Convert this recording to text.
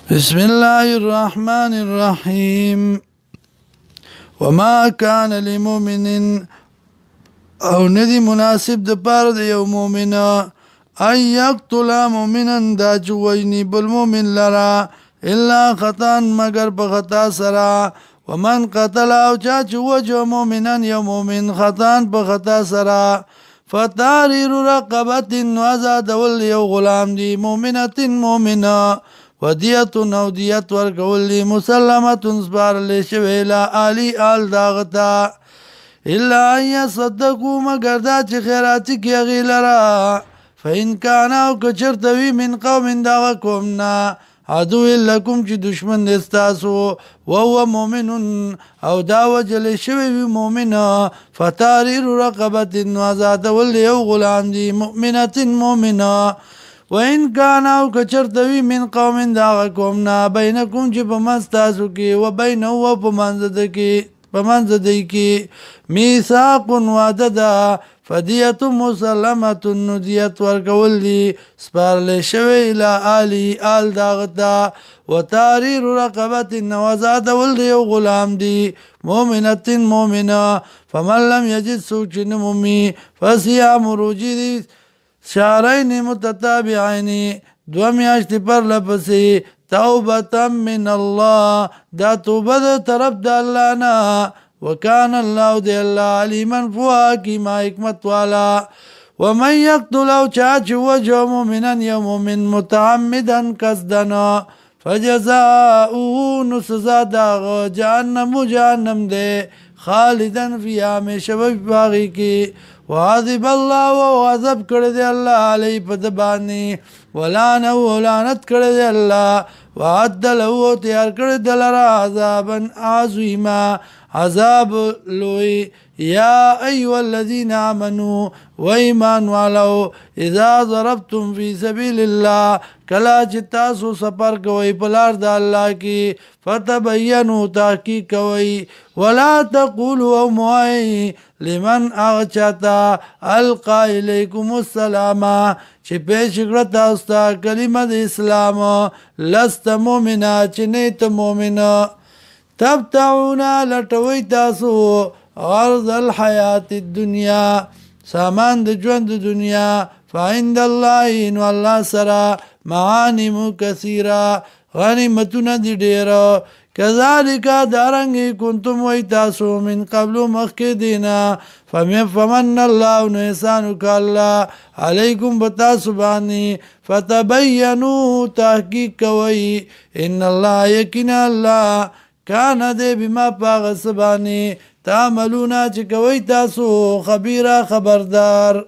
بسم الله الرحمن الرحيم. وما كان لمؤمن او ندي مناسب د پاره د یو مؤمن ان يقتل مؤمنا دا جوینی بالمؤمن لرا الا خطا مگر په خطا سرا. ومن قتل او چا وجه مؤمنا یو مؤمن خطا په خطا سرا فتحرير رقبة وازاد ول یو غلام دی مؤمنة مؤمنه ودیت نو دیت ورکول لی مسلمت سپارلی شوی لا آلی آل داغتا الا ان یصدقو مگر دا چه خیراتی کی اغی لرا فین کاناو کچرتوی من قوم داغ قومنا عدو لکم چی دشمن دستاسو وهو مؤمن او دا وجل شوی مؤمن فتحرير رقبة وازاد ول یو غلام دی مؤمنة مؤمنه وإن كانوا كچرتوی من قوم دا قومنا بینکم چې په مستاسو کې و بینه و په منځ دی کې میثاق وعده ده فدیت مسلمه ندیت ورکول دي سپارلی شوی الی آلی آل داغتا وتحرير رقبة وازاد ول یو غلام دی مؤمنة مؤمنه فمن لم یجد سوچ نمومی فصيام روجی دی شهرين متتابعين دو میاشت پر لپسی توبة من الله دا توبه دا طرف دا اللہ نا وکان اللہ دی اللہ علیما حکیما حکمت والا. ومن یقتل او چاچ وجه مؤمنا یو مؤمن متعمدا قصدنا فجزاؤه نسزا داغ جهنم دے خالدا فی ہمیشہ باغی کی وعذب الله وعذب کړی دی الله علی په د باندې ولعنه ولعنت کړی دی الله وعد له تیار کړی دی لره عذابا عظیما عذاب لوی. یا ایها الذین آمنوا و ایمان والو اذا ضربتم فی سبیل الله کلا چې تاسو سفر کوئ په لار د الله کې فتبینوا تحقیق کوئ ولا تقولوا او موای لمن اغچتا القا الیکم السلام چې پیش کړه تاسو ته کلمه د اسلام لست مؤمنا چې نه ته مؤمنه تبتعونا لټوي تاسو عرض الحیات الدنیا سامان د ژوند د دنیا فعند الله ان الله سرا معانم کثیره غنیمتونه دي ډیر کذالک دارنګ کنتم وای تاسو من قبل مخک دینا فمن الله نو احسان الله علیکم بتا سبحانی فتبینوا تحقیق کوي ان الله یقینا الله کان دې بما پاغ سبانی تعملون چې کوي تاسو خبيره خبردار.